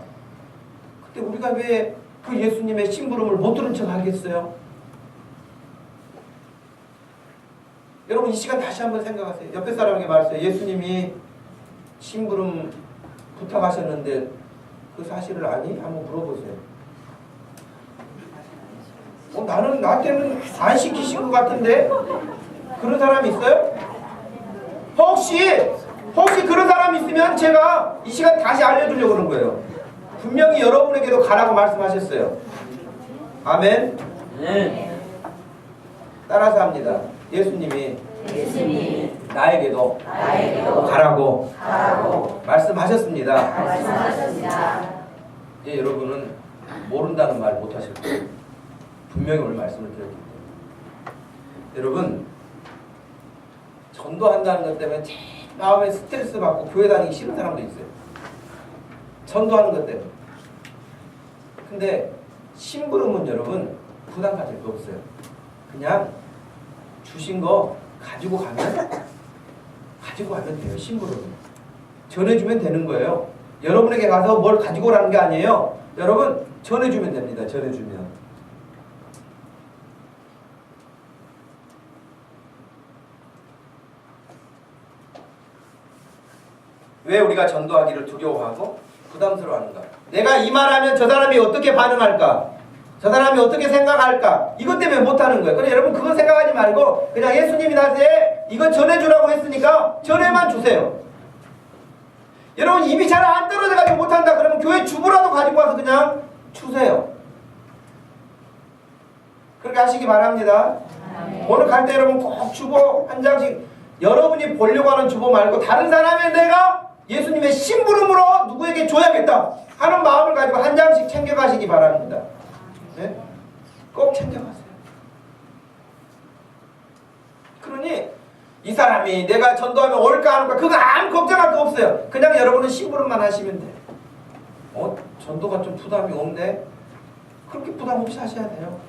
C: 근데 우리가 왜 그 예수님의 심부름을 못 들은 척 하겠어요? 여러분 이 시간 다시 한번 생각하세요. 옆에 사람에게 말했어요. 예수님이 심부름 부탁하셨는데 그 사실을 아니? 한번 물어보세요. 나는 나한테는 안 시키신 것 같은데? 그런 사람 있어요? 혹시 그런 사람 있으면 제가 이 시간 다시 알려주려고 그런 거예요. 분명히 여러분에게도 가라고 말씀하셨어요. 아멘.
A: 네.
C: 따라서 합니다. 예수님이 나에게도 가라고 말씀하셨습니다. 이제 여러분은 모른다는 말 못하실 거예요. 분명히 오늘 말씀을 드렸기 때문에. 여러분, 전도한다는 것 때문에 제일 마음에 스트레스 받고 교회 다니기 싫은 사람도 있어요. 전도하는 것 때문에. 근데 심부름은 여러분 부담 가질 거 없어요. 그냥 주신 거 가지고 가면 돼요. 심부름은 전해주면 되는 거예요. 여러분에게 가서 뭘 가지고 오라는 게 아니에요. 여러분 전해주면 됩니다. 전해주면. 왜 우리가 전도하기를 두려워하고 부담스러워하는가? 내가 이 말하면 저 사람이 어떻게 반응할까? 저 사람이 어떻게 생각할까? 이것 때문에 못하는 거예요. 그래서 여러분 그거 생각하지 말고 그냥 예수님이 나한테 이거 전해주라고 했으니까 전해만 주세요. 여러분 입이 잘 안 떨어져가지고 못한다 그러면 교회 주부라도 가지고 와서 그냥 주세요. 그렇게 하시기 바랍니다. 오늘 갈 때 여러분 꼭 주보 한 장씩 여러분이 보려고 하는 주보 말고 다른 사람의 내가 예수님의 심부름으로 누구에게 줘야겠다 하는 마음을 가지고 한 장씩 챙겨가시기 바랍니다. 네? 꼭 챙겨가세요. 그러니 이 사람이 내가 전도하면 올까 안 올까 그거 아무 걱정할 거 없어요. 그냥 여러분은 심부름만 하시면 돼요. 전도가 좀 부담이 없네? 그렇게 부담 없이 하셔야 돼요.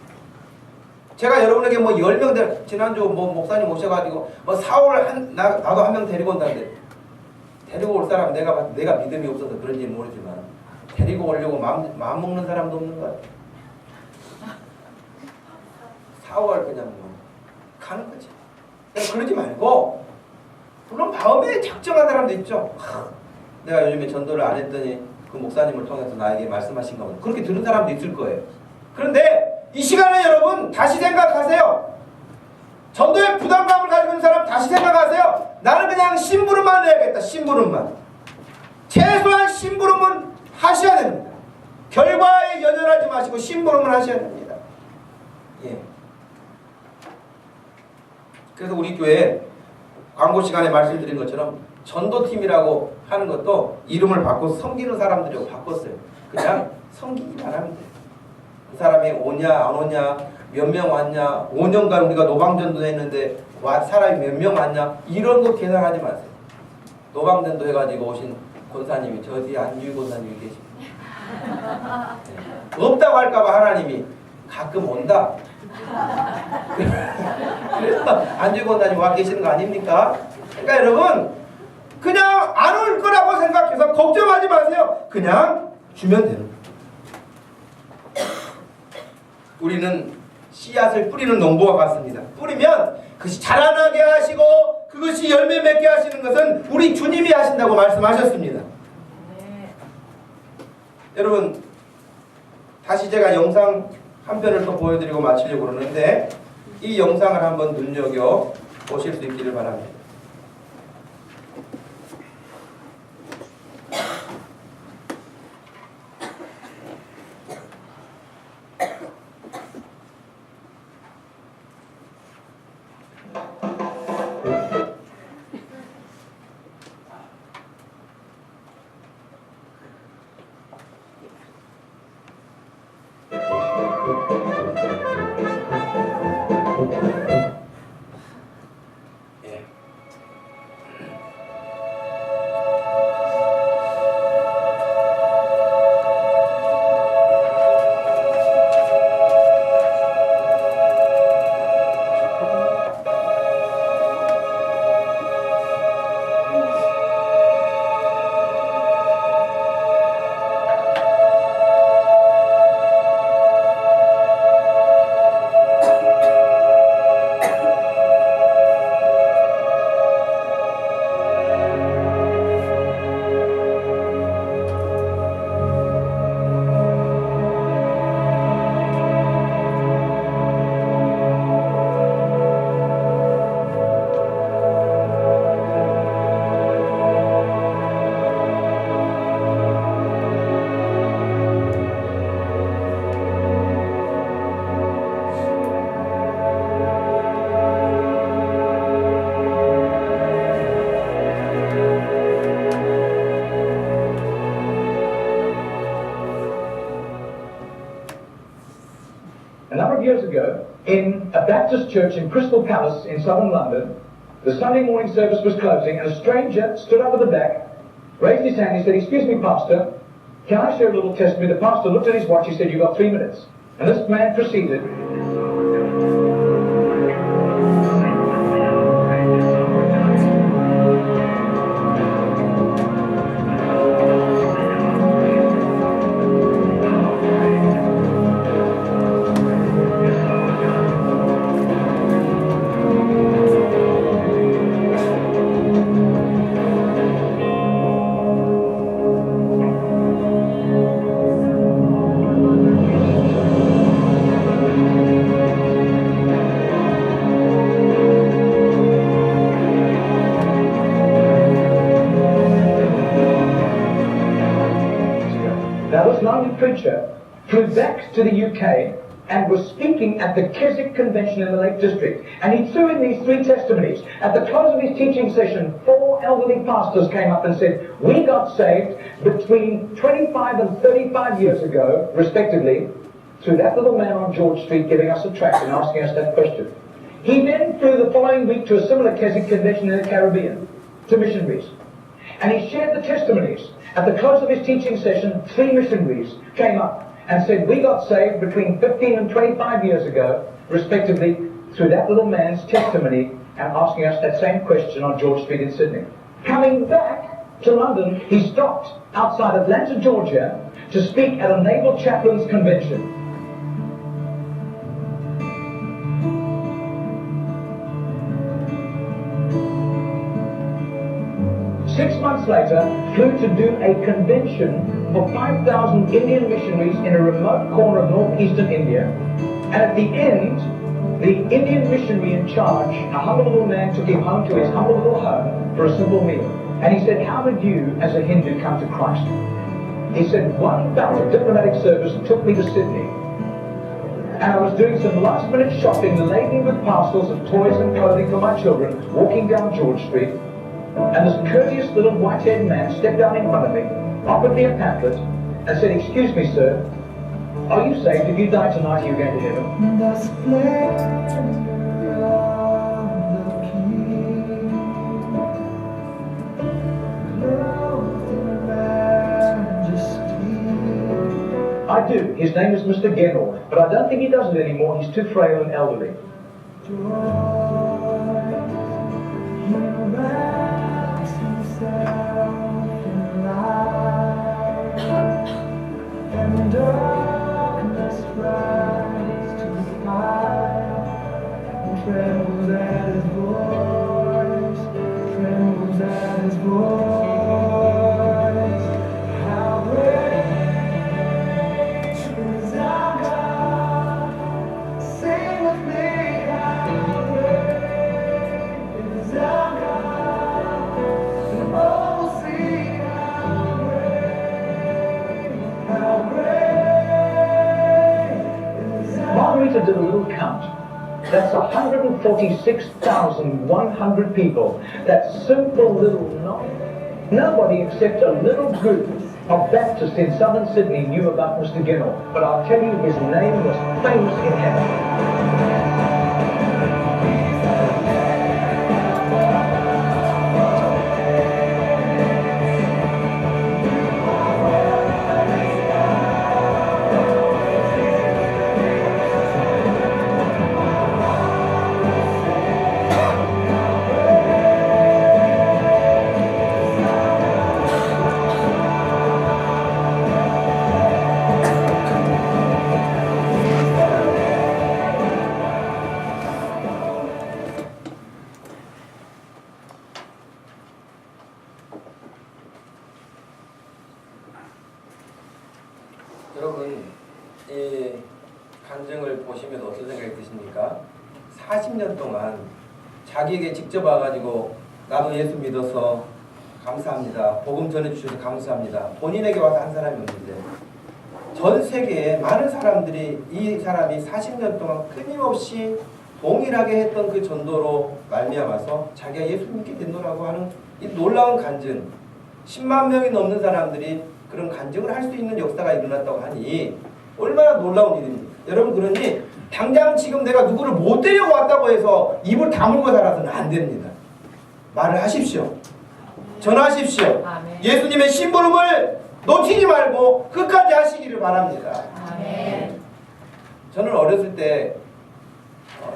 C: 제가 여러분에게 10명 지난주 목사님 오셔가지고 4월 나도 한 명 데리고 온다는데 데리고 올 사람 내가 믿음이 없어서 그런지 모르지만 데리고 오려고 마음 먹는 사람도 없는 것 같아요. 4월 그냥 가는 거지. 그러지 말고 물론 마음에 작정한 사람도 있죠. 내가 요즘에 전도를 안 했더니 그 목사님을 통해서 나에게 말씀하신 거면 그렇게 들은 사람도 있을 거예요. 그런데 이 시간에 여러분 다시 생각하세요. 전도의 부담감을 가지고 있는 사람 다시 생각하세요. 나는 그냥 심부름만 해야겠다. 심부름만. 최소한 심부름은 하셔야 됩니다. 결과에 연연하지 마시고 심부름을 하셔야 됩니다. 예. 그래서 우리 교회 광고 시간에 말씀드린 것처럼 전도팀이라고 하는 것도 이름을 바꿔서 섬기는 사람들이라고 바꿨어요. 그냥 섬기기만 하면 돼요. 그 사람이 오냐 안 오냐, 몇 명 왔냐, 5년간 우리가 노방전도 했는데 사람이 몇 명 왔냐, 이런 거 계산하지 마세요. 노방전도 해가지고 오신 권사님이 저 뒤에 안주희 권사님이 계십니다. 네. 없다고 할까봐 하나님이 가끔 온다. 그래서 안주희 권사님 와 계시는 거 아닙니까? 그러니까 여러분, 그냥 안 올 거라고 생각해서 걱정하지 마세요. 그냥 주면 되는 거예요. 우리는 씨앗을 뿌리는 농부와 같습니다. 뿌리면 그것이 자라나게 하시고 그것이 열매 맺게 하시는 것은 우리 주님이 하신다고 말씀하셨습니다.
B: 네.
C: 여러분, 다시 제가 영상 한 편을 또 보여드리고 마치려고 그러는데 이 영상을 한번 눈여겨 보실 수 있기를 바랍니다. 예.
D: A number of years ago, in a Baptist church in Crystal Palace in southern London, the Sunday morning service was closing and a stranger stood up at the back, raised his hand, he said, "Excuse me, Pastor, can I share a little testimony?" The pastor looked at his watch, he said, "You've got 3 minutes." And this man proceeded. Now this London preacher flew back to the UK and was speaking at the Keswick Convention in the Lake District. And he threw in these 3 testimonies. At the close of his teaching session, 4 elderly pastors came up and said, "We got saved between 25 and 35 years ago, respectively, through that little man on George Street giving us a tract and asking us that question." He then flew the following week to a similar Keswick Convention in the Caribbean, to missionaries. And he shared the testimonies. At the close of his teaching session, 3 missionaries came up and said, "We got saved between 15 and 25 years ago, respectively, through that little man's testimony and asking us that same question on George Street in Sydney." Coming back to London, he stopped outside Atlanta, Georgia, to speak at a Naval Chaplains Convention. Six months later, flew to do a convention for 5,000 Indian missionaries in a remote corner of northeastern India. And at the end, the Indian missionary in charge, a humble little man, took him home to his humble little home for a simple meal. And he said, "How did you, as a Hindu, come to Christ?" He said, "One bout of diplomatic service took me to Sydney. And I was doing some last-minute shopping laden with parcels of toys and clothing for my children, walking down George Street. And this courteous little white-haired man stepped down in front of me, offered me a pamphlet, and said, "Excuse me, sir, are you saved? If you die tonight, are you going to heaven?"
A: The splendor of the King, clothed in majesty.
D: I do. His name is Mr. Gennell, but I don't think he does it anymore. He's too frail and elderly.
A: Joy, he wraps himself in light, and darkness rises to the fire, and trembles at his voice, trembles at his voice. How great is our God? Sing with me, how great is our God? And oh, sing how great is our
D: Margarita did a little count. That's 146,100 people. That simple little knot. Nobody except a little group of Baptists in southern Sydney knew about Mr. Gennell. But I'll tell you, his name was famous in heaven.
C: 여러분, 이 간증을 보시면 어떤 생각이 드십니까? 40년 동안 자기에게 직접 와가지고 나도 예수 믿어서 감사합니다. 복음 전해주셔서 감사합니다. 본인에게 와서 한 사람이 없는데 전 세계에 많은 사람들이 이 사람이 40년 동안 끊임없이 동일하게 했던 그 전도로 말미암아서 자기가 예수 믿게 된다라고 하는 이 놀라운 간증, 10만 명이 넘는 사람들이 그런 간증을 할 수 있는 역사가 일어났다고 하니 얼마나 놀라운 일입니까? 여러분, 그러니 당장 지금 내가 누구를 못 데리고 왔다고 해서 입을 다물고 살아서는 안 됩니다. 말을 하십시오. 전하십시오.
B: 아멘.
C: 예수님의 심부름을 놓치지 말고 끝까지 하시기를 바랍니다.
B: 아멘.
C: 저는 어렸을 때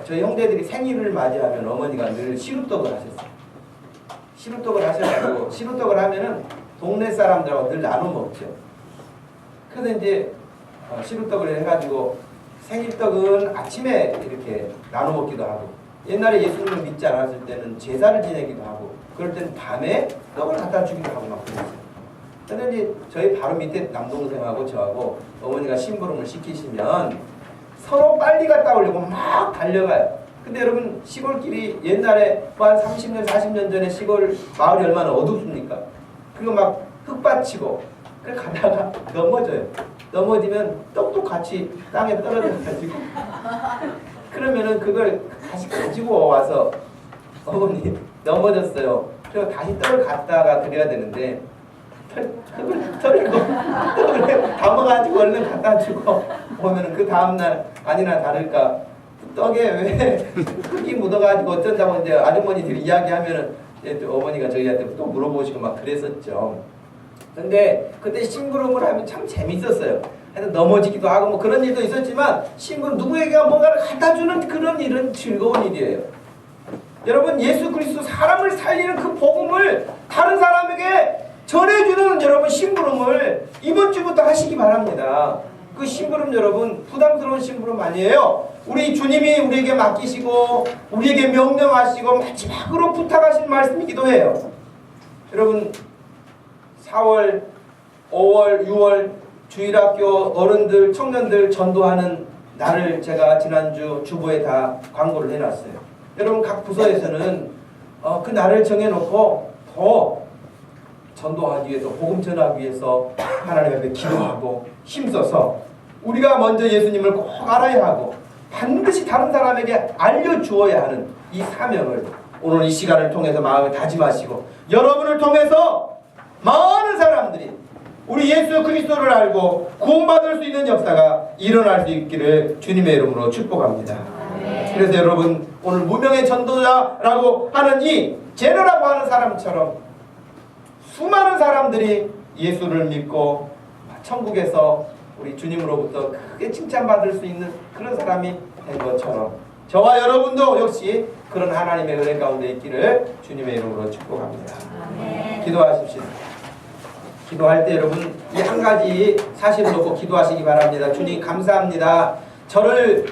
C: 저희 형제들이 생일을 맞이하면 어머니가 늘 시루떡을 하셨어요. 시루떡을 하셔가지고 시루떡을 하면은 동네 사람들하고 늘 나눠 먹죠. 그래서 이제 시루떡을 해가지고 생일떡은 아침에 이렇게 나눠 먹기도 하고, 옛날에 예수님을 믿지 않았을 때는 제사를 지내기도 하고, 그럴 때는 밤에 떡을 갖다 주기도 하고 막 그랬어요. 근데 이제 저희 바로 밑에 남동생하고 저하고 어머니가 심부름을 시키시면 서로 빨리 갔다 오려고 막 달려가요. 근데 여러분, 시골길이 옛날에 한 30년, 40년 전에 시골 마을이 얼마나 어둡습니까? 그리고 막 흙받치고, 그래 가다가 넘어져요. 넘어지면 떡도 같이 땅에 떨어져가지고, 그러면은 그걸 다시 가지고 와서 어머니 넘어졌어요. 그리고 다시 떡을 갖다가 드려야 되는데 흙을 털고 떡을 담아가지고 얼른 갖다 주고 보면은 그 다음날 아니나 다를까 떡에 왜 흙이 묻어가지고 어쩐다고 이제 아주머니들이 이야기하면은 또 어머니가 저희한테 또 물어보시고 막 그랬었죠. 근데 그때 심부름을 하면 참 재밌었어요. 하여튼 넘어지기도 하고 뭐 그런 일도 있었지만 심부름 누구에게 뭔가를 갖다 주는 그런 일은 즐거운 일이에요. 여러분, 예수 그리스도 사람을 살리는 그 복음을 다른 사람에게 전해주는 여러분 심부름을 이번 주부터 하시기 바랍니다. 그 심부름 여러분 부담스러운 심부름 아니에요. 우리 주님이 우리에게 맡기시고 우리에게 명령하시고 마지막으로 부탁하신 말씀이기도 해요. 여러분, 4월, 5월, 6월 주일학교 어른들, 청년들 전도하는 날을 제가 지난주 주보에 다 광고를 해놨어요. 여러분, 각 부서에서는 그 날을 정해놓고 더 전도하기 위해서, 복음 전하기 위해서 하나님 앞에 기도하고 힘써서 우리가 먼저 예수님을 꼭 알아야 하고 반드시 다른 사람에게 알려주어야 하는 이 사명을 오늘 이 시간을 통해서 마음에 다짐하시고 여러분을 통해서 많은 사람들이 우리 예수 그리스도를 알고 구원받을 수 있는 역사가 일어날 수 있기를 주님의 이름으로 축복합니다. 그래서 여러분 오늘 무명의 전도자라고 하는 이 제너라고 하는 사람처럼 수많은 사람들이 예수를 믿고 천국에서 우리 주님으로부터 크게 칭찬받을 수 있는 그런 사람이 된 것처럼 저와 여러분도 역시 그런 하나님의 은혜 가운데 있기를 주님의 이름으로 축복합니다. 기도하십시오. 기도할 때 여러분 이 한 가지 사실을 놓고 기도하시기 바랍니다. 주님 감사합니다. 저를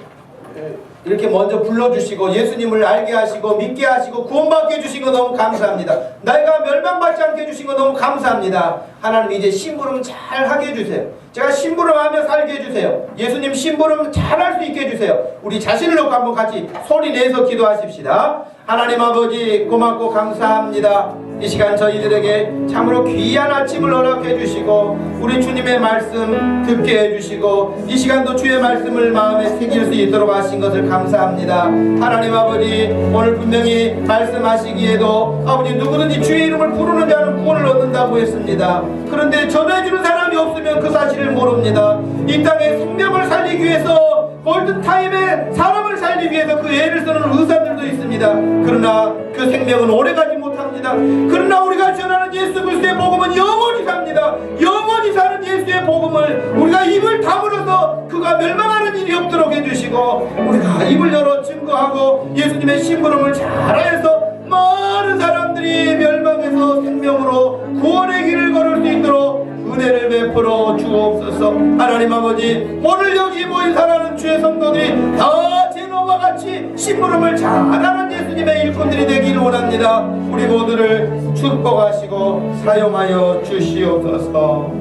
C: 이렇게 먼저 불러주시고 예수님을 알게 하시고 믿게 하시고 구원받게 해주신 거 너무 감사합니다. 내가 멸망받지 않게 해주신 거 너무 감사합니다. 하나님 이제 심부름 잘 하게 해주세요. 제가 심부름하며 살게 해주세요. 예수님 심부름 잘할 수 있게 해주세요. 우리 자신을 놓고 한번 같이 소리 내서 기도하십시다. 하나님 아버지 고맙고 감사합니다. 이 시간 저희들에게 참으로 귀한 아침을 허락해 주시고 우리 주님의 말씀 듣게 해주시고 이 시간도 주의 말씀을 마음에 새길 수 있도록 하신 것을 감사합니다. 하나님 아버지 오늘 분명히 말씀하시기에도 아버지 누구든지 주의 이름을 부르는 자는 구원을 얻는다고 했습니다. 그런데 전해주는 사람이 없으면 그 사실을 모릅니다. 이 땅에 생명을 살리기 위해서 골든타임에 사람을 살리기 위해서 그 애를 쓰는 의사들도 있습니다. 그러나 그 생명은 오래가지 못합니다. 그러나 우리가 전하는 예수 그리스도의 복음은 영원히 삽니다. 영원히 사는 예수의 복음을 우리가 입을 다물어서 그가 멸망하는 일이 없도록 해주시고 우리가 입을 열어 증거하고 예수님의 심부름을 잘해서 많은 사람들이 멸망해서 생명으로 구원의 길을 걸을 수 있도록 은혜를 베풀어 주옵소서. 하나님 아버지 오늘 여기 모인 사랑하는 주의 성도들이 다 제노와 같이 심부름을 잘하는 예수님의 일꾼들이 되기를 원합니다. 우리 모두를 축복하시고 사용하여 주시옵소서.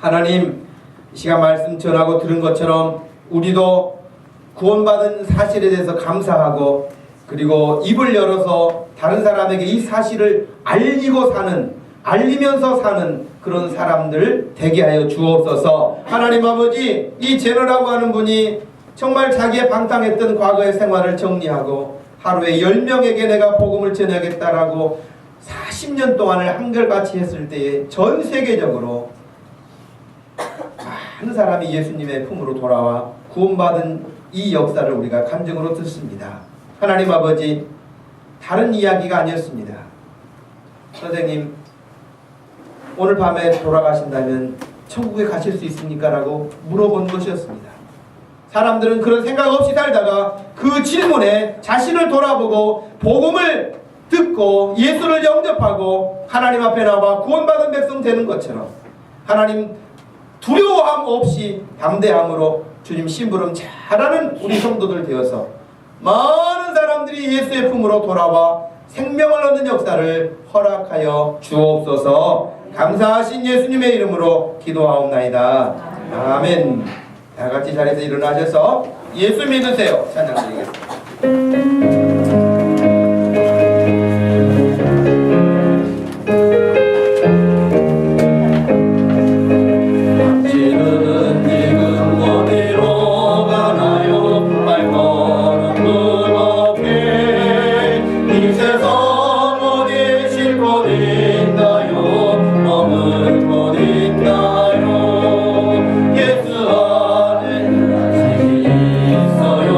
C: 하나님 이 시간 말씀 전하고 들은 것처럼 우리도 구원받은 사실에 대해서 감사하고 그리고 입을 열어서 다른 사람에게 이 사실을 알리면서 사는 그런 사람들 되게 하여 주옵소서. 하나님 아버지 이 제너라고 하는 분이 정말 자기의 방탕했던 과거의 생활을 정리하고 하루에 10명에게 내가 복음을 전하겠다라고 40년 동안을 한결같이 했을 때에 전 세계적으로 많은 사람이 예수님의 품으로 돌아와 구원받은 이 역사를 우리가 간증으로 듣습니다. 하나님 아버지 다른 이야기가 아니었습니다. 선생님 오늘 밤에 돌아가신다면 천국에 가실 수 있습니까? 라고 물어본 것이었습니다. 사람들은 그런 생각 없이 살다가 그 질문에 자신을 돌아보고 복음을 듣고 예수를 영접하고 하나님 앞에 나와 구원받은 백성 되는 것처럼 하나님 두려워함 없이 담대함으로 주님 심부름 잘하는 우리 성도들 되어서 많은 사람들이 예수의 품으로 돌아와 생명을 얻는 역사를 허락하여 주옵소서. 감사하신 예수님의 이름으로 기도하옵나이다. 아멘. 다같이 자리에서 일어나셔서 예수 믿으세요. 찬양 드리겠습니다.
E: 예수 안에 아직 있어요.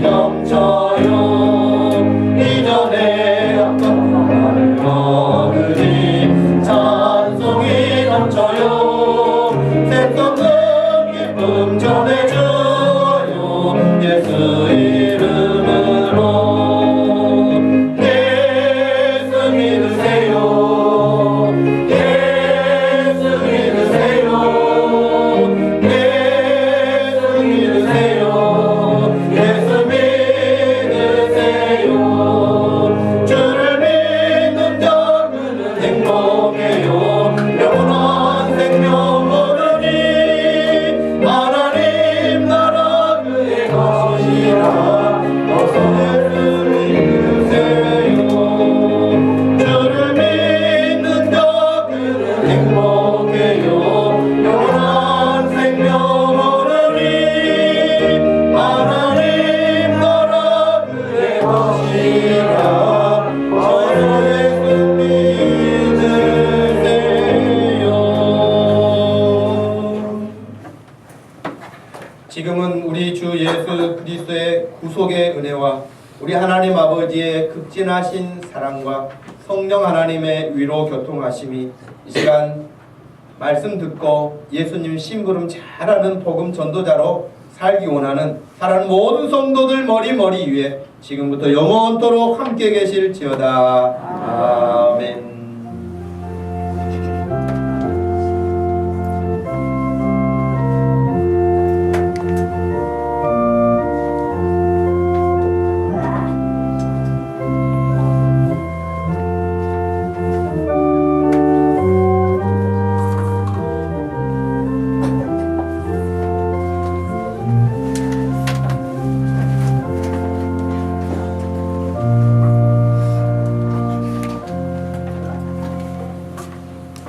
C: 넘쳐요. 이전에 아까운 얻으니 찬송이 넘쳐요. 새썩은 기쁨 전해줘요. 예수 이름으로 예수 믿으세요. 예수 믿으세요. 예수 믿으세요. 예수 믿으세요. 주를 믿는 자들은 행복해요. 영원한 생명 얻으니 하나님 나라 그의 것이라. 어서 예수 믿으세요. 주를 믿는 자들은 행복해요. 영원한 생명 얻으니 하나님 나라 그의 것이라. 어서 예수 믿으세요. 지금은 우리 주 예수 그리스도의 구속의 은혜와 우리 하나님 아버지의 극진하신 사랑과 성령 하나님의 위로 교통하심이 이 시간 말씀 듣고 예수님 심부름 잘하는 복음 전도자로 살기 원하는 사랑하는 모든 성도들 머리 위에 지금부터 영원토록 함께 계실지어다. 아멘.